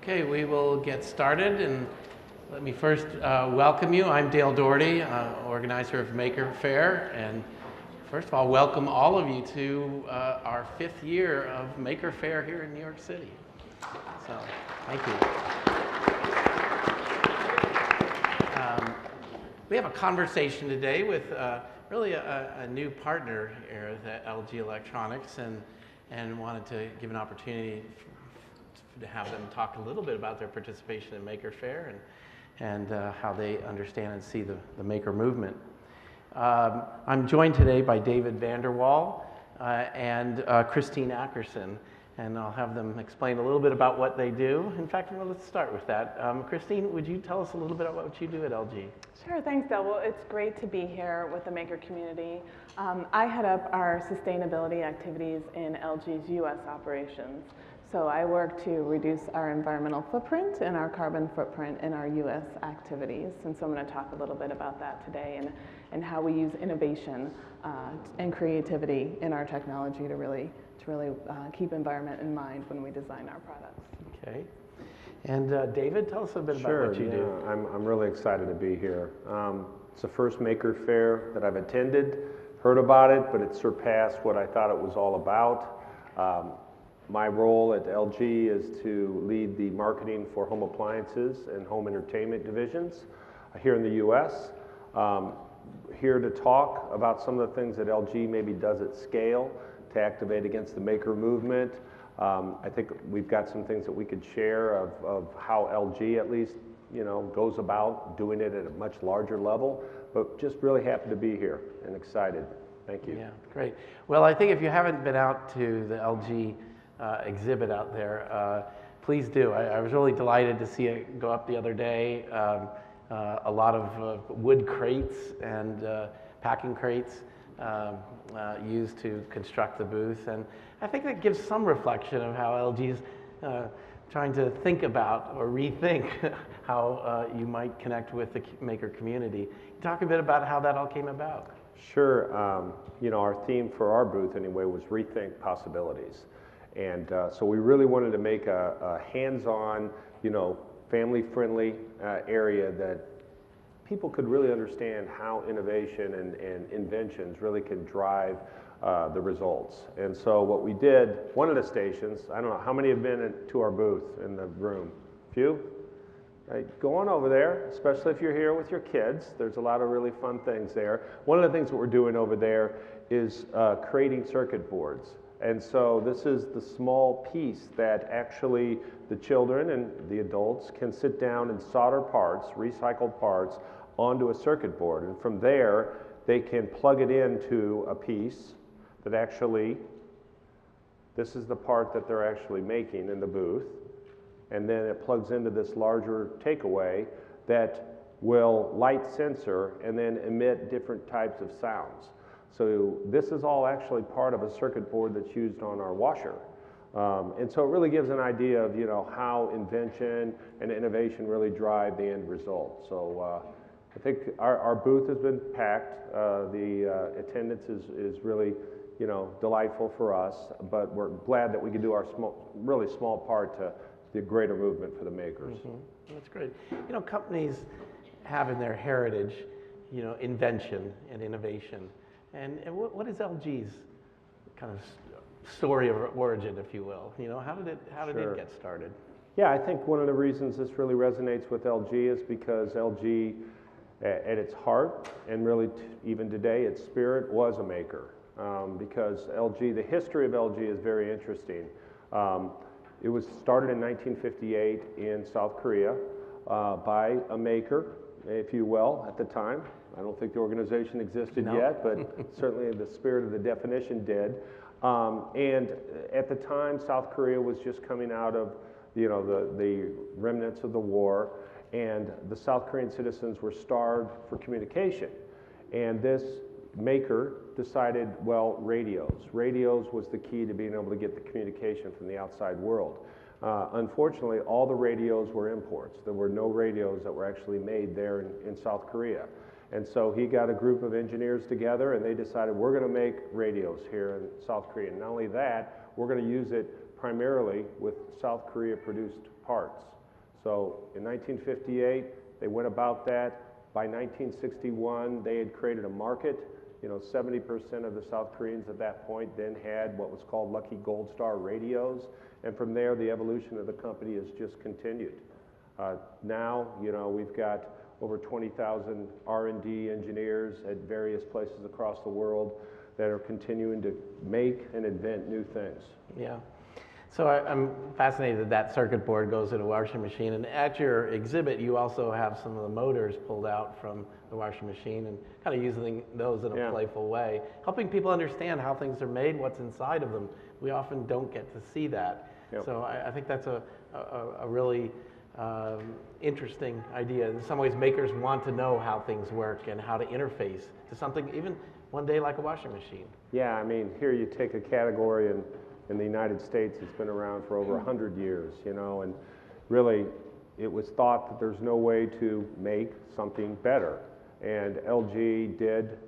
Okay, we will get started, and let me first welcome you. I'm Dale Dougherty, organizer of Maker Faire, and first of all, welcome all of you to our 5th year of Maker Faire here in New York City. So, thank you. We have a conversation today with really a new partner here at LG Electronics, and wanted to give an opportunity to have them talk a little bit about their participation in Maker Faire and how they understand and see the Maker movement. I'm joined today by David Vanderwaal and Christine Ackerson, and I'll have them explain a little bit about what they do. In fact, well, let's start with that. Christine, would you tell us a little bit about what you do at LG? Sure, thanks, Dale. Well, it's great to be here with the Maker community. I head up our sustainability activities in LG's U.S. operations. So I work to reduce our environmental footprint and our carbon footprint in our U.S. activities. And so I'm going to talk a little bit about that today and how we use innovation and creativity in our technology to really keep environment in mind when we design our products. Okay. And David, tell us a bit about what you do. I'm really excited to be here. It's the first Maker Faire that I've attended, heard about it, but it surpassed what I thought it was all about. My role at LG is to lead the marketing for home appliances and home entertainment divisions here in the U.S. Here to talk about some of the things that LG maybe does at scale to activate against the Maker movement. I think we've got some things that we could share of how LG at least goes about doing it at a much larger level, but just really happy to be here and excited. Thank you. Yeah, great. Well, I think if you haven't been out to the LG exhibit out there, please do. I was really delighted to see it go up the other day. A lot of wood crates and packing crates used to construct the booth, and I think that gives some reflection of how LG's trying to think about or rethink how you might connect with the Maker community. Talk a bit about how that all came about. Sure. Our theme for our booth anyway was rethink possibilities. And so we really wanted to make a hands-on, family-friendly area that people could really understand how innovation and inventions really can drive the results. And so what we did, one of the stations, I don't know, how many have been to our booth in the room? Few? Right, go on over there, especially if you're here with your kids. There's a lot of really fun things there. One of the things that we're doing over there is creating circuit boards. And so this is the small piece that actually the children and the adults can sit down and solder parts, recycled parts, onto a circuit board. And from there, they can plug it into a piece that actually, this is the part that they're actually making in the booth. And then it plugs into this larger takeaway that will light sensor and then emit different types of sounds. So this is all actually part of a circuit board that's used on our washer. And so it really gives an idea of how invention and innovation really drive the end result. So I think our booth has been packed. The attendance is really delightful for us, but we're glad that we could do our really small part to the greater movement for the makers. Mm-hmm. That's great. Companies have in their heritage, invention and innovation. And what is LG's kind of story of origin, if you will? How did it get started? Yeah, I think one of the reasons this really resonates with LG is because LG, at its heart, and really even today, its spirit was a maker. Because LG, the history of LG is very interesting. It was started in 1958 in South Korea by a maker, if you will, at the time. I don't think the organization existed yet, but certainly the spirit of the definition did. And at the time, South Korea was just coming out of, the remnants of the war, and the South Korean citizens were starved for communication. And this maker decided, well, radios. Radios was the key to being able to get the communication from the outside world. Unfortunately, all the radios were imports. There were no radios that were actually made there in South Korea. And so he got a group of engineers together and they decided we're going to make radios here in South Korea. And not only that, we're going to use it primarily with South Korea produced parts. So in 1958, they went about that. By 1961, they had created a market. 70% of the South Koreans at that point then had what was called Lucky Gold Star radios. And from there, the evolution of the company has just continued. Now, we've got over 20,000 R&D engineers at various places across the world that are continuing to make and invent new things. Yeah. So I'm fascinated that circuit board goes in a washing machine. And at your exhibit, you also have some of the motors pulled out from the washing machine and kind of using those in a playful way, helping people understand how things are made, what's inside of them. We often don't get to see that. Yep. So I think that's a really interesting idea. In some ways, makers want to know how things work and how to interface to something, even one day like a washing machine. Yeah, I mean, here you take a category in the United States, it's been around for over 100 years, and really it was thought that there's no way to make something better. And LG did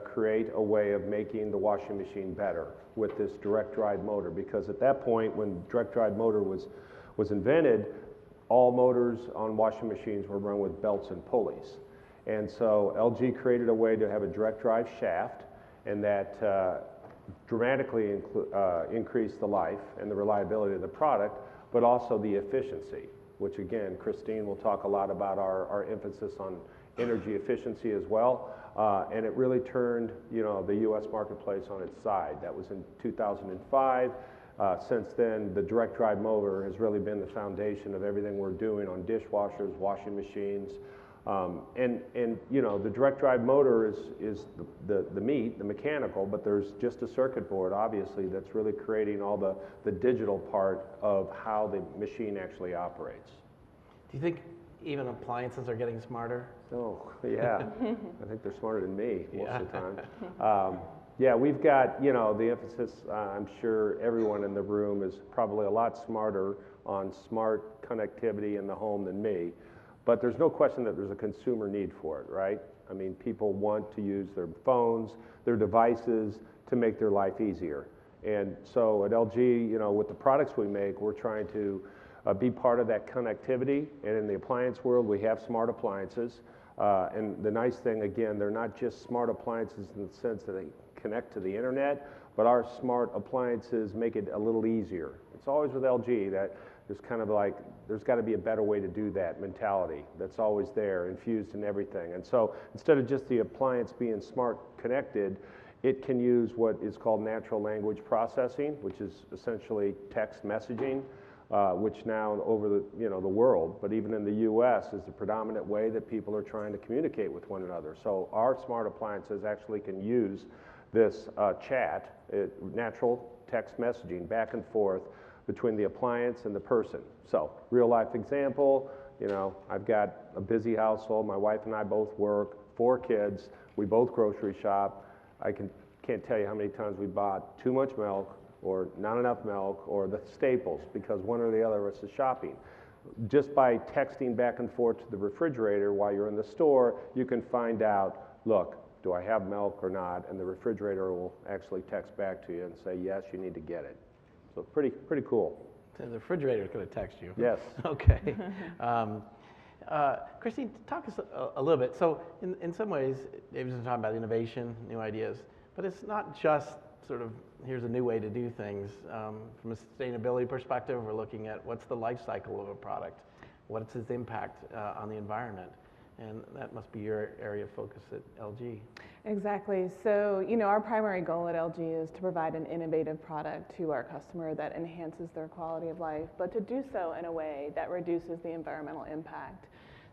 create a way of making the washing machine better with this direct drive motor, because at that point when direct drive motor was invented, all motors on washing machines were run with belts and pulleys. And so LG created a way to have a direct drive shaft, and that dramatically increased the life and the reliability of the product, but also the efficiency, which again, Christine will talk a lot about our emphasis on energy efficiency as well. And it really turned, the U.S. marketplace on its side. That was in 2005. Since then, the direct drive motor has really been the foundation of everything we're doing on dishwashers, washing machines. The direct drive motor is the meat, the mechanical, but there's just a circuit board, obviously, that's really creating all the digital part of how the machine actually operates. Do you think even appliances are getting smarter? Oh, yeah. I think they're smarter than me most of the time. Yeah, we've got, the emphasis, I'm sure everyone in the room is probably a lot smarter on smart connectivity in the home than me. But there's no question that there's a consumer need for it, right? I mean, people want to use their phones, their devices to make their life easier. And so at LG, with the products we make, we're trying to be part of that connectivity. And in the appliance world, we have smart appliances. And the nice thing, again, they're not just smart appliances in the sense that they connect to the internet, but our smart appliances make it a little easier. It's always with LG that there's kind of like, there's got to be a better way to do that mentality that's always there, infused in everything. And so instead of just the appliance being smart connected, it can use what is called natural language processing, which is essentially text messaging, which now over the world, but even in the US, is the predominant way that people are trying to communicate with one another. So our smart appliances actually can use this chat, natural text messaging back and forth between the appliance and the person. So, real life example, I've got a busy household, my wife and I both work, 4 kids, we both grocery shop. I can't tell you how many times we bought too much milk or not enough milk or the staples because one or the other of us is shopping. Just by texting back and forth to the refrigerator while you're in the store, you can find out, look, do I have milk or not? And the refrigerator will actually text back to you and say, yes, you need to get it. So pretty cool. So the refrigerator's going to text you. Yes. Okay. Christine, talk us a little bit. So in some ways, David's been talking about innovation, new ideas, but it's not just sort of, here's a new way to do things. From a sustainability perspective, we're looking at what's the life cycle of a product, what's its impact on the environment, and that must be your area of focus at LG. Exactly. So, our primary goal at LG is to provide an innovative product to our customer that enhances their quality of life, but to do so in a way that reduces the environmental impact.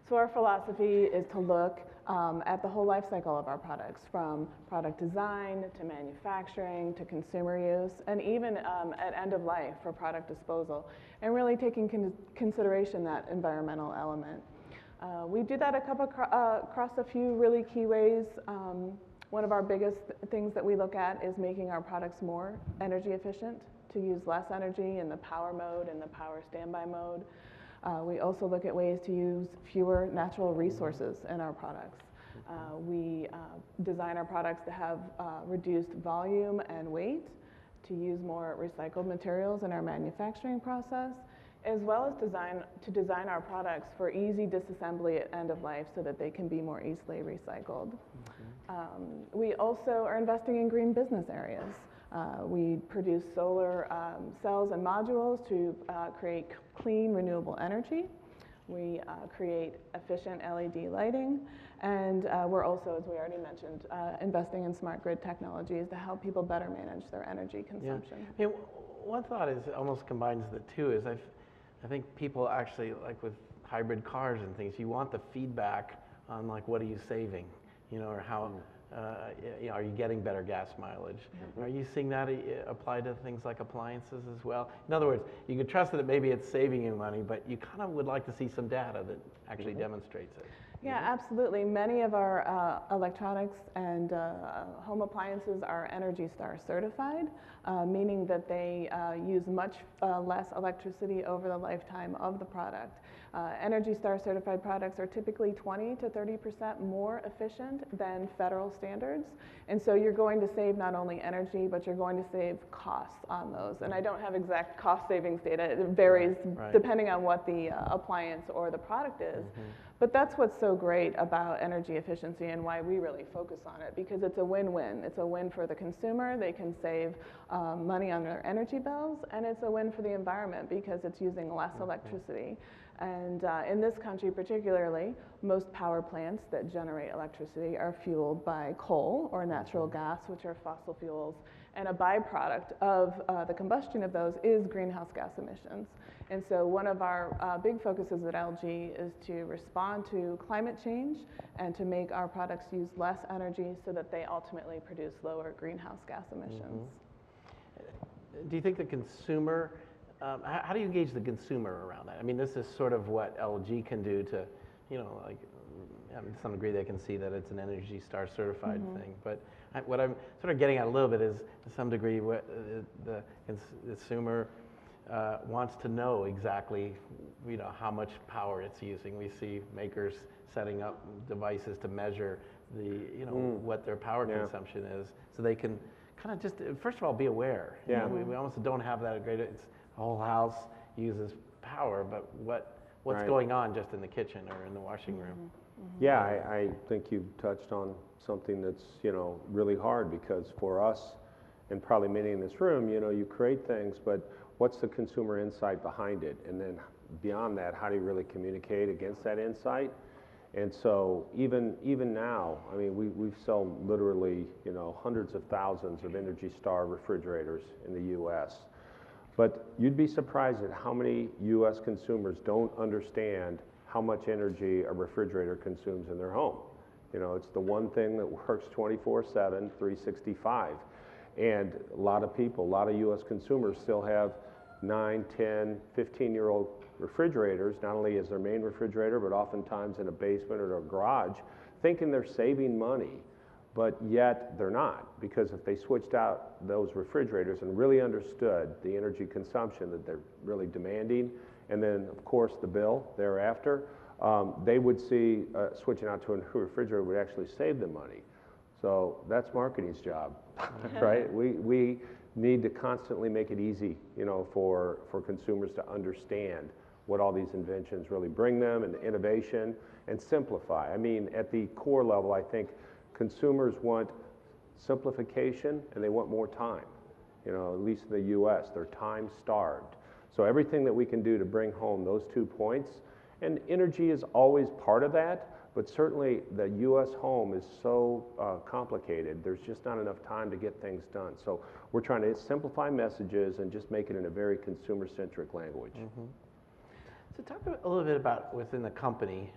So our philosophy is to look at the whole life cycle of our products, from product design to manufacturing to consumer use, and even at end of life for product disposal, and really taking consideration that environmental element. We do that across a few really key ways. One of our biggest things that we look at is making our products more energy efficient, to use less energy in the power mode and the power standby mode. We also look at ways to use fewer natural resources in our products. We design our products to have reduced volume and weight, to use more recycled materials in our manufacturing process, as well as design our products for easy disassembly at end of life so that they can be more easily recycled. We also are investing in green business areas. We produce solar cells and modules to create clean, renewable energy. We create efficient LED lighting, and we're also, as we already mentioned, investing in smart grid technologies to help people better manage their energy consumption. Yeah. One thought is almost combines the two is I think people actually, like with hybrid cars and things, you want the feedback on like what are you saving, you know, or how you know, are you getting better gas mileage? Are you seeing that apply to things like appliances as well? In other words, you can trust that maybe it's saving you money, but you kind of would like to see some data that actually demonstrates it. Yeah, absolutely. Many of our electronics and home appliances are ENERGY STAR certified, meaning that they use much less electricity over the lifetime of the product. ENERGY STAR certified products are typically 20 to 30% more efficient than federal standards. And so you're going to save not only energy, but you're going to save costs on those. And I don't have exact cost savings data. It varies depending on what the appliance or the product is. But that's what's so great about energy efficiency and why we really focus on it, because it's a win-win. It's a win for the consumer. They can save money on their energy bills, and it's a win for the environment because it's using less electricity. And in this country particularly, most power plants that generate electricity are fueled by coal or natural gas, which are fossil fuels. And a byproduct of the combustion of those is greenhouse gas emissions. And so one of our big focuses at LG is to respond to climate change and to make our products use less energy so that they ultimately produce lower greenhouse gas emissions. Do you think the consumer, how do you engage the consumer around that? I mean, this is sort of what LG can do to, you know, like, to some degree they can see that it's an ENERGY STAR certified thing. But what I'm sort of getting at a little bit is, to some degree, what the consumer wants to know exactly, you know, how much power it's using. We see makers setting up devices to measure the, you know, what their power consumption is, so they can kind of just, first of all, be aware. Yeah. You know, we almost don't have that great. It's the whole house uses power, but what's going on just in the kitchen or in the washing room? Yeah, I think you touched on something that's, you know, really hard, because for us, and probably many in this room, you know, you create things, but what's the consumer insight behind it? And then beyond that, how do you really communicate against that insight? And so even now, I mean, we sell literally, you know, hundreds of thousands of ENERGY STAR refrigerators in the U.S. But you'd be surprised at how many U.S. consumers don't understand how much energy a refrigerator consumes in their home. You know, it's the one thing that works 24/7, 365. And a lot of people, a lot of U.S. consumers still have 9, 10, 15-year-old refrigerators, not only as their main refrigerator, but oftentimes in a basement or a garage, thinking they're saving money, but yet they're not, because if they switched out those refrigerators and really understood the energy consumption that they're really demanding, and then of course the bill thereafter, they would see switching out to a new refrigerator would actually save them money. So that's marketing's job, right? We need to constantly make it easy, you know, for consumers to understand what all these inventions really bring them, and the innovation, and simplify. I mean, at the core level, I think consumers want simplification and they want more time. You know, at least in the U.S., they're time starved. So everything that we can do to bring home those 2 points, and energy is always part of that, but certainly the U.S. home is so complicated, there's just not enough time to get things done. So we're trying to simplify messages and just make it in a very consumer-centric language. So talk a little bit about within the company,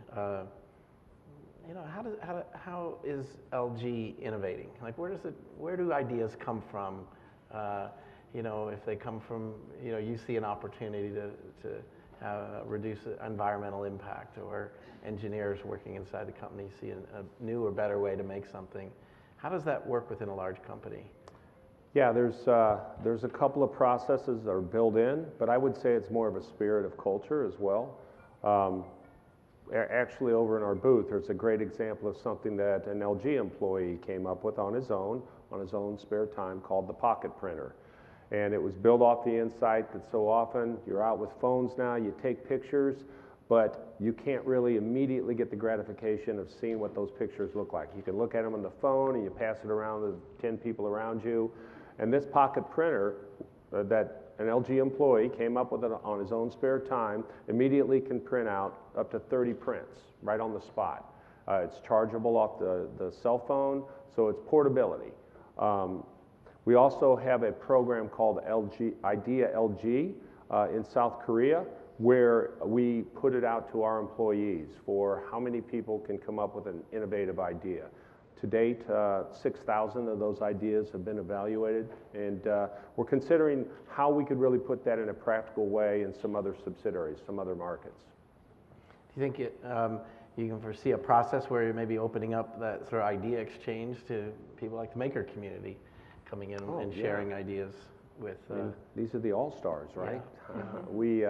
you know, how is LG innovating? Like, where do ideas come from? You know, if they come from, you know, you see an opportunity to reduce environmental impact, or engineers working inside the company see a new or better way to make something. How does that work within a large company? Yeah, there's a couple of processes that are built in, but I would say it's more of a spirit of culture as well. Actually, over in our booth, there's a great example of something that an LG employee came up with on his own spare time, called the pocket printer. And it was built off the insight that so often you're out with phones now, you take pictures, but you can't really immediately get the gratification of seeing what those pictures look like. You can look at them on the phone and you pass it around to 10 people around you. And this pocket printer that an LG employee came up with it on his own spare time immediately can print out up to 30 prints right on the spot. It's chargeable off the cell phone, so it's portability. We also have a program called Idea LG in South Korea, where we put it out to our employees for how many people can come up with an innovative idea. To date, 6,000 of those ideas have been evaluated, and we're considering how we could really put that in a practical way in some other subsidiaries, some other markets. Do you think you can foresee a process where you're maybe opening up that sort of idea exchange to people like the maker community coming in and sharing ideas with... I mean, these are the all-stars, right? Yeah. We,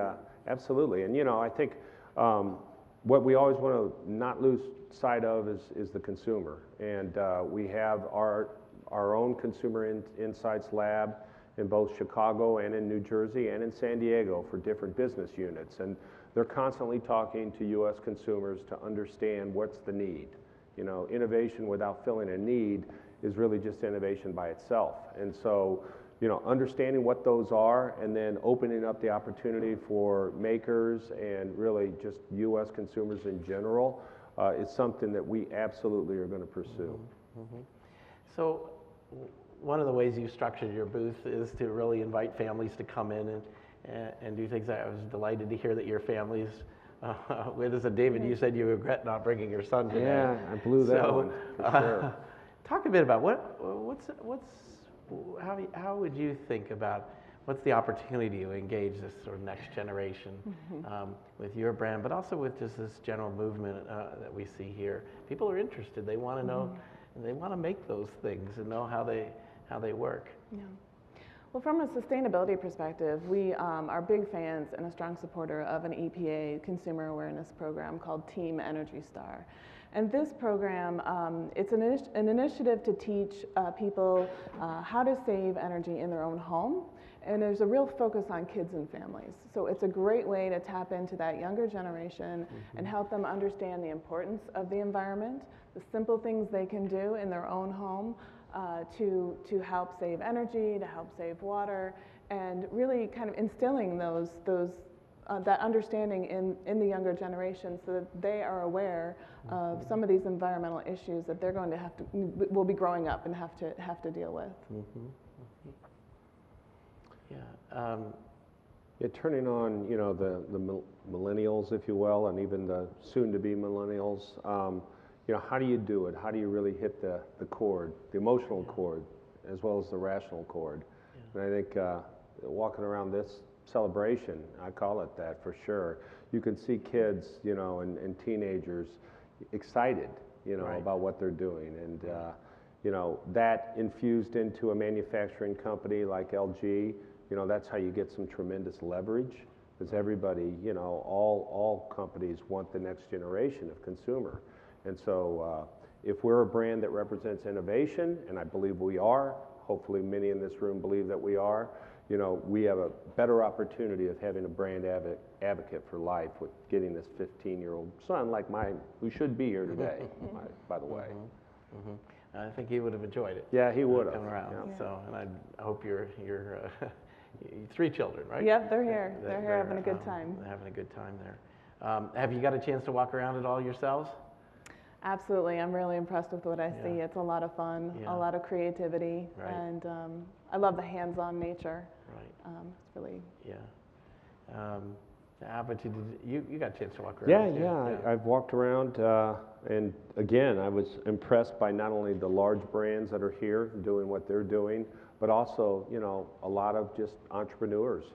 absolutely, and you know, I think what we always want to not lose sight of is the consumer. And we have our own consumer insights lab in both Chicago and in New Jersey and in San Diego for different business units. And they're constantly talking to U.S. consumers to understand what's the need. You know, innovation without filling a need is really just innovation by itself. And so, you know, understanding what those are and then opening up the opportunity for makers and really just U.S. consumers in general is something that we absolutely are going to pursue. Mm-hmm. So one of the ways you structured your booth is to really invite families to come in and do things. I was delighted to hear that your family's with us. And David, you said you regret not bringing your son today. Yeah, I blew that one, for sure. Talk a bit about how would you think about what's the opportunity to engage this sort of next generation with your brand, but also with just this general movement that we see here. People are interested. They want to know, and they want to make those things and know how they work. Yeah. Well, from a sustainability perspective, we are big fans and a strong supporter of an EPA consumer awareness program called Team Energy Star. And this program, it's an initiative to teach people how to save energy in their own home. And there's a real focus on kids and families. So it's a great way to tap into that younger generation and help them understand the importance of the environment, the simple things they can do in their own home to help save energy, to help save water, and really kind of instilling that understanding in the younger generation so that they are aware of some of these environmental issues that they're going to will be growing up and have to deal with. Yeah, turning on, you know, the millennials, if you will, and even the soon-to-be millennials, you know, how do you do it? How do you really hit the chord, the emotional chord, as well as the rational chord? And I think walking around this celebration, I call it that for sure, you can see kids, you know, and teenagers excited, you know, about what they're doing. And, you know, that infused into a manufacturing company like LG, you know, that's how you get some tremendous leverage, because everybody, you know, all companies want the next generation of consumer. And so if we're a brand that represents innovation, and I believe we are, hopefully many in this room believe that we are, you know, we have a better opportunity of having a brand advocate for life with getting this 15-year-old son like mine, who should be here today, by the way. I think he would have enjoyed it. Yeah, he would have. Come around. Yeah. So, and I hope you're 3 children, right? Yep, they're here. They're here having a good time. They're having a good time there. Have you got a chance to walk around it all yourselves? Absolutely. I'm really impressed with what I see. It's a lot of fun, a lot of creativity, and I love the hands-on nature. Right. It's really... But you got a chance to walk around. Yeah. I've walked around, and again, I was impressed by not only the large brands that are here doing what they're doing, but also, you know, a lot of just entrepreneurs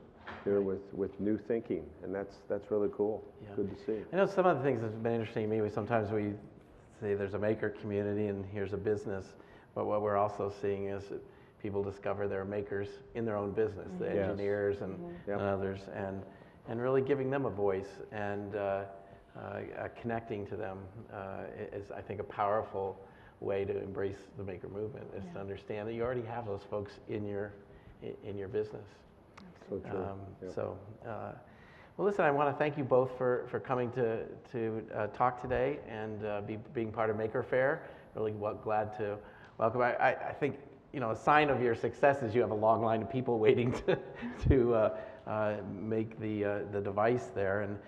here with new thinking, and that's really cool. Yeah. Good to see. I know some of the things that's been interesting to me. Sometimes we say there's a maker community and here's a business, but what we're also seeing is that people discover they're makers in their own business, the engineers and others, and really giving them a voice and connecting to them is, I think, a powerful way to embrace the maker movement, is to understand that you already have those folks in your in your business. So true. Yeah. Well, listen, I want to thank you both for coming to talk today and being part of Maker Faire. Really glad to welcome. I think, you know, a sign of your success is you have a long line of people waiting to make the device there, and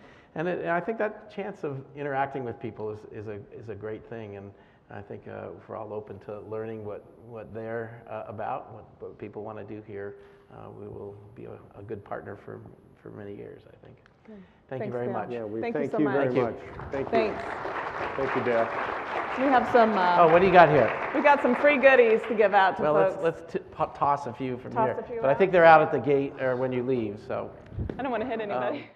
I think that chance of interacting with people is a great thing, and I think if we're all open to learning what they're about, what people want to do here, we will be a good partner for many years, I think. Good. Thank you very Dale. much. Yeah, we Thank you thank so you much. very Thank you. much. Thank you. Thanks. Thank you, Dale. We have some. Oh, what do you got here? We got some free goodies to give out to Well, folks. let's toss a few from Toss here. a few But I out? think they're out at the gate or when you leave, so. I don't want to hit anybody.